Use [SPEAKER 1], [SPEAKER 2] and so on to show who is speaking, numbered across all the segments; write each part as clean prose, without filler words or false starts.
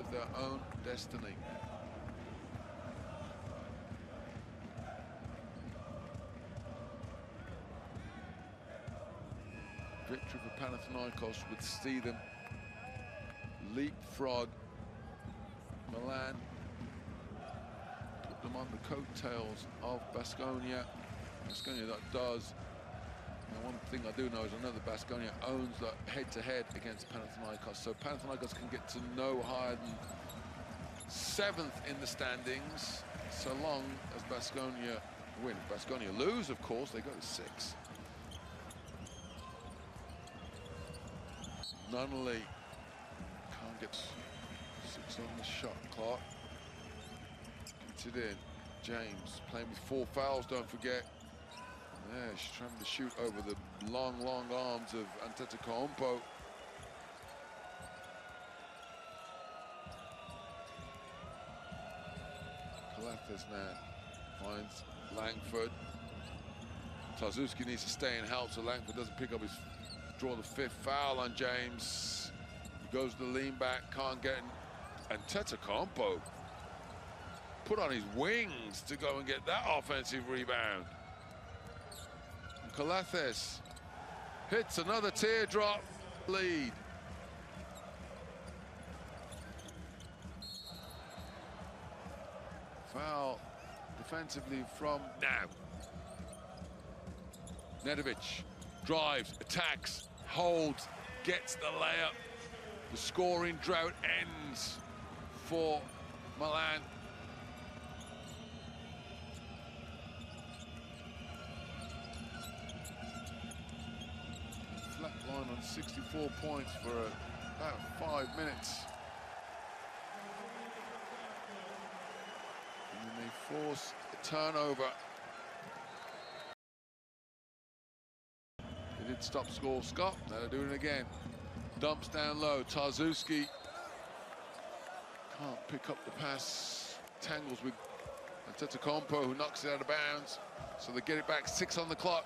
[SPEAKER 1] of their own destiny. Victory for Panathinaikos would see them leapfrog Milan, put them on the coattails of Baskonia. Baskonia that does. And one thing I do know is I know that Baskonia owns the head-to-head against Panathinaikos, so Panathinaikos can get to no higher than 7th in the standings, so long as Baskonia win. If Baskonia lose, of course, they go to 6. Nunnally can't get 6 on the shot clock. Gets it in. James playing with 4 fouls, don't forget. Yeah, she's trying to shoot over the long, long arms of Antetokounmpo. Kalafis now finds Langford. Tarzuski needs to stay and help so Langford doesn't pick up his, draw the 5th foul on James. He goes to the lean back, can't get in. Antetokounmpo put on his wings to go and get that offensive rebound. Kalafis hits another teardrop lead. Foul defensively from now. Nedovic drives, attacks, holds, gets the layup. The scoring drought ends for Milan. Flat line on 64 points for about 5 minutes. And then they force a turnover. They did stop score Scott, now they're doing it again. Dumps down low, Tarzuski can't pick up the pass, tangles with Antetokounmpo who knocks it out of bounds. So they get it back, 6 on the clock.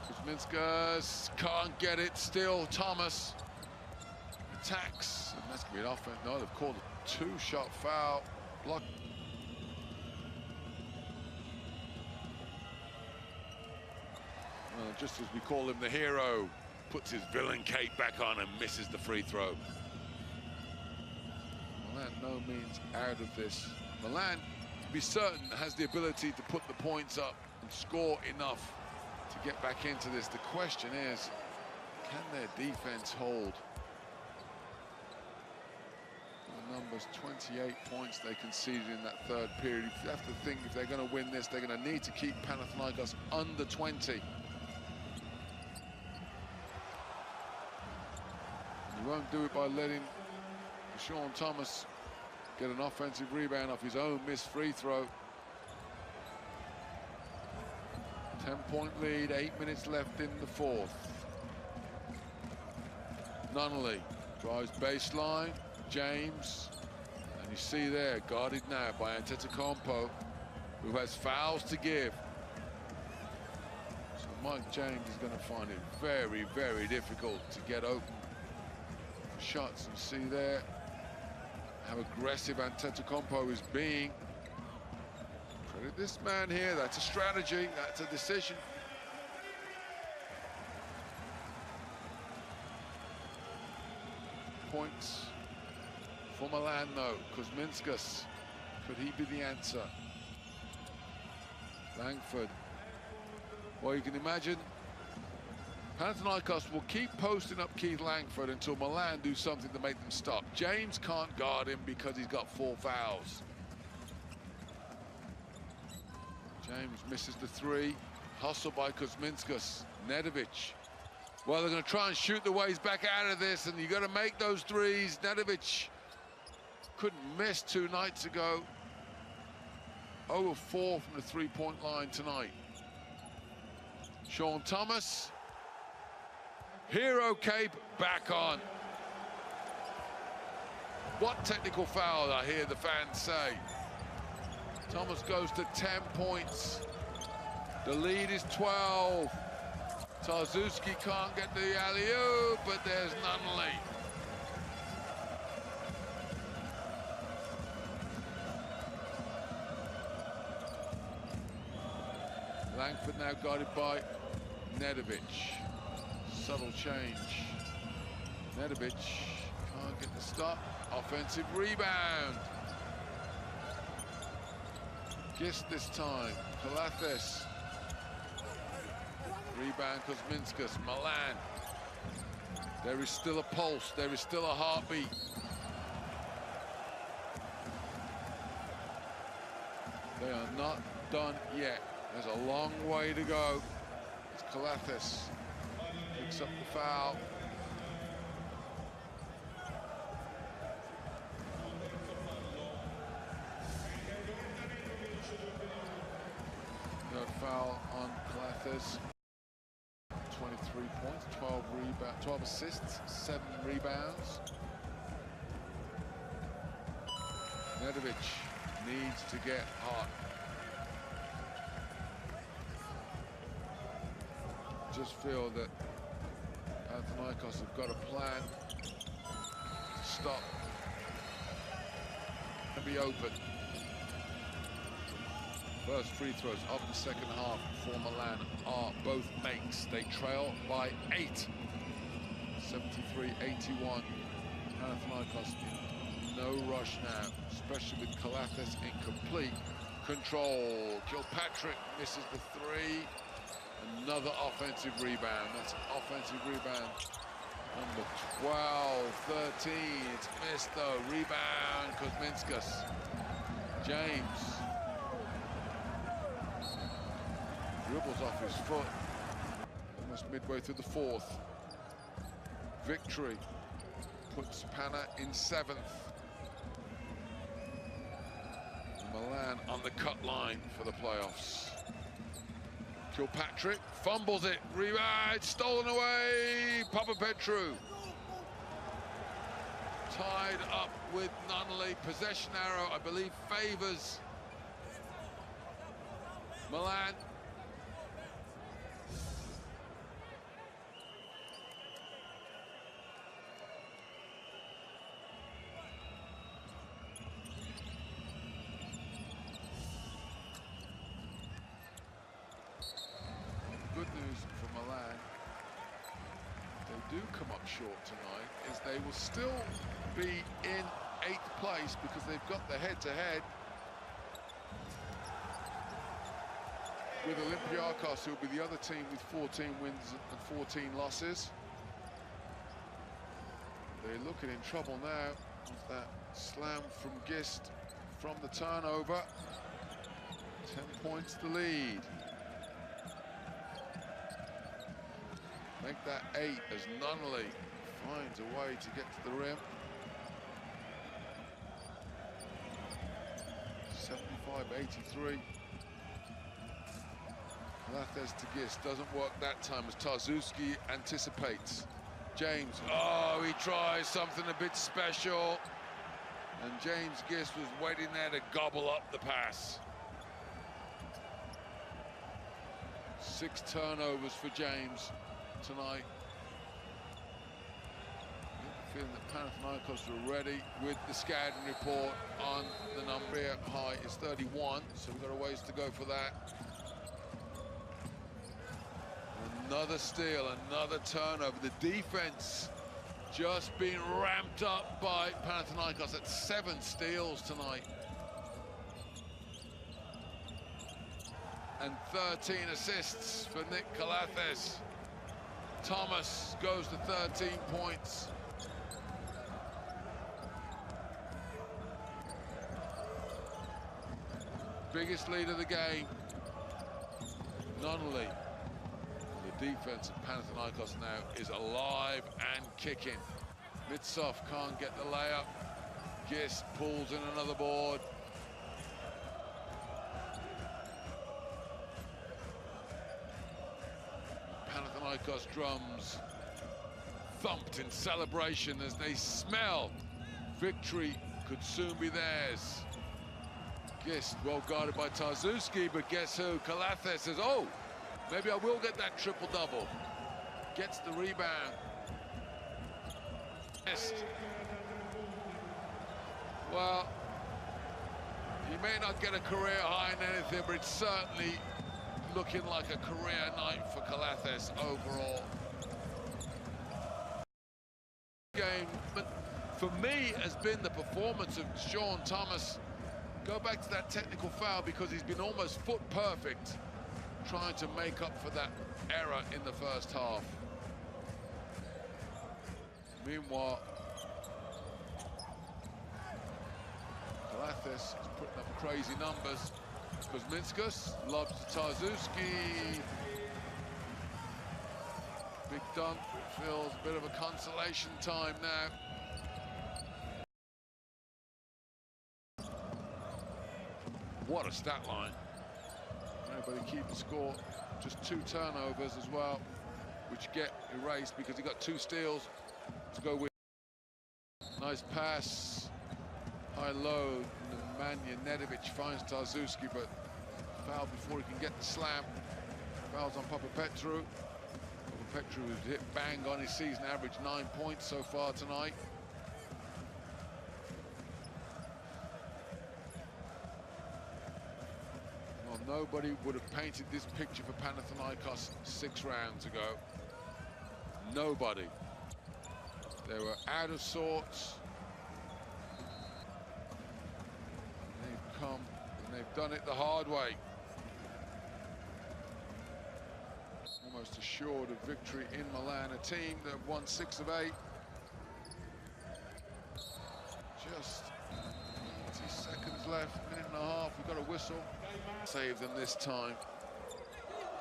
[SPEAKER 1] Kuzminskas can't get it, still Thomas attacks, and that's gonna be an offense. No, they've called a 2-shot foul, block. Well, just as we call him the hero, puts his villain cape back on and misses the free throw. Milan no means out of this. Milan, to be certain, has the ability to put the points up and score enough to get back into this. The question is, can their defense hold? The numbers, 28 points they conceded in that 3rd period. You have to think if they're going to win this, they're going to need to keep Panathinaikos under 20. You won't do it by letting Deshaun Thomas get an offensive rebound off his own missed free throw. 10-point lead, 8 minutes left in the 4th. Nunnally drives baseline, James, and you see there, guarded now by Antetokounmpo, who has fouls to give. So Mike James is going to find it very, very difficult to get open for shots. And see there how aggressive Antetokounmpo is being. Credit this man here, that's a strategy, that's a decision. Points for Milan though. Kuzminskas, could he be the answer? Langford. Well, you can imagine Panathinaikos will keep posting up Keith Langford until Milan do something to make them stop. James can't guard him because he's got 4 fouls. James misses the 3. Hustle by Kuzminskas. Nedovic. Well, they're going to try and shoot the ways back out of this, and you've got to make those threes. Nedovic couldn't miss 2 nights ago. 0 of 4 from the 3-point line tonight. Sean Thomas. Hero cape back on. What technical foul, I hear the fans say. Thomas goes to 10 points. The lead is 12. Tarzuski can't get the alley-oop, but there's Nunnally. Langford now guarded by Nedovic. Subtle change. Nedovic can't get the stop. Offensive rebound. Gist this time. Kaláthes. Rebound Kuzminskas. Milan. There is still a pulse. There is still a heartbeat. They are not done yet. There's a long way to go. It's Kaláthes picks up the foul. No foul on Kaláthes. 23 points, 12 assists, 7 rebounds. Nedovic needs to get hot. Just feel that Panathinaikos have got a plan to stop and be open. First free throws of the second half for Milan are both makes. They trail by 8. 73-81. Panathinaikos in no rush now, especially with Kaláthes in complete control. Kilpatrick misses the 3. Another offensive rebound. That's an offensive rebound. Number 12, 13. It's missed though. Rebound, Kuzminskas. James. Dribbles off his foot. Almost midway through the fourth. Victory puts Pana in 7th. Milan on the cut line for the playoffs. Kilpatrick fumbles it, rebound, stolen away, Papapetru. Tied up with Nunnally, possession arrow, I believe, favours Milan. Good news for Milan, if they do come up short tonight, is they will still be in 8th place because they've got the head-to-head with Olympiakos, who will be the other team with 14 wins and 14 losses. They're looking in trouble now with that slam from Gist from the turnover. 10 points to lead. Make that 8 as Nunnally finds a way to get to the rim. 75-83. Kaláthes to Gist, doesn't work that time as Tarzuski anticipates. James, oh, he tries something a bit special. And James Gist was waiting there to gobble up the pass. 6 turnovers for James tonight. Feeling that Panathinaikos are ready with the scouting report on the number. High is 31, so we've got a ways to go for that. Another steal, another turnover. The defense just being ramped up by Panathinaikos at 7 steals tonight. And 13 assists for Nikk Kalάθης. Thomas goes to 13 points. Biggest lead of the game. Nunnally. The defense of Panathinaikos now is alive and kicking. Mitsov can't get the layup. Gist pulls in another board. Panathinaikos drums thumped in celebration as they smell victory could soon be theirs. Yes, well guarded by Tarzuski, but guess who? Kalάθης says, oh, maybe I will get that triple-double. Gets the rebound. Well, he may not get a career high in anything, but it's certainly looking like a career night for Kalάθης overall. Game, but for me, has been the performance of Deson Tomas. Go back to that technical foul because he's been almost foot perfect trying to make up for that error in the first half. Meanwhile, Kalάθης is putting up crazy numbers. Kuzminskas lobs to Tarzuski. Big dunk, feels a bit of a consolation time now. What a stat line. Nobody keeping score. Just 2 turnovers as well, which get erased because he got 2 steals to go with. Nice pass, high low. Nemanja Nedovic finds Tarzuski, but fouled before he can get the slam. Fouls on Papapetru. Papapetru has hit bang on his season average, 9 points so far tonight. Well, nobody would have painted this picture for Panathinaikos 6 rounds ago. Nobody. They were out of sorts. They've come and they've done it the hard way. Almost assured of victory in Milan, a team that have won 6 of 8. Just 20 seconds left, minute and a half, we've got a whistle. Save them this time.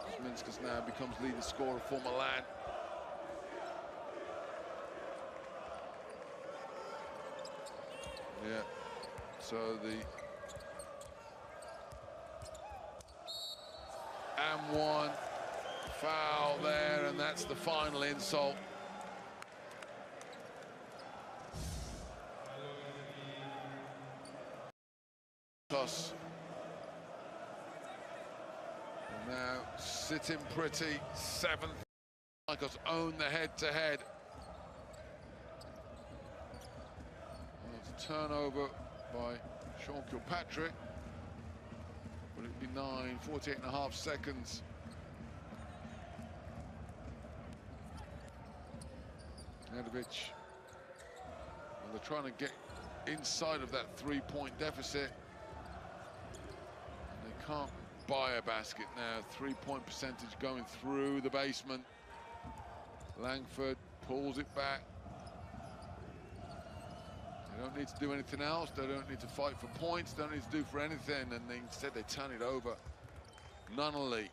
[SPEAKER 1] Kuzminskas now becomes leading scorer for Milan. Yeah, so the and 1 foul there, and that's the final insult. Toss. And now sitting pretty, 7th. Panathinaikos own the head-to-head. It's a turnover by Sean Kilpatrick. Would it be 48.5 seconds? Nedovic. Well, they're trying to get inside of that 3-point deficit. And they can't buy a basket now. 3-point percentage going through the basement. Langford pulls it back. They don't need to do anything else. They don't need to fight for points. They don't need to do for anything. And instead they turn it over. Nunnally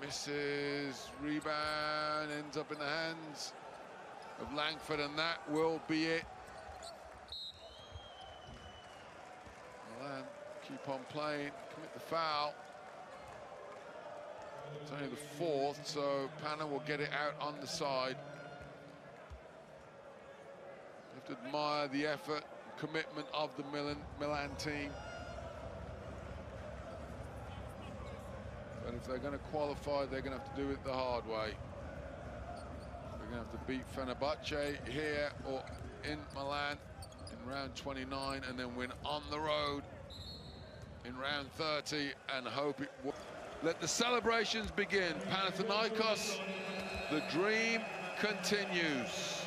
[SPEAKER 1] misses, rebound, ends up in the hands of Langford, and that will be it. Milan keep on playing, commit the foul. It's only the 4th, so Pana will get it out on the side. You have to admire the effort, commitment of the Milan team. But if they're going to qualify, they're going to have to do it the hard way. They're going to have to beat Fenerbahce here or in Milan in round 29, and then win on the road in round 30 and hope it will. Let the celebrations begin. Panathinaikos, the dream continues.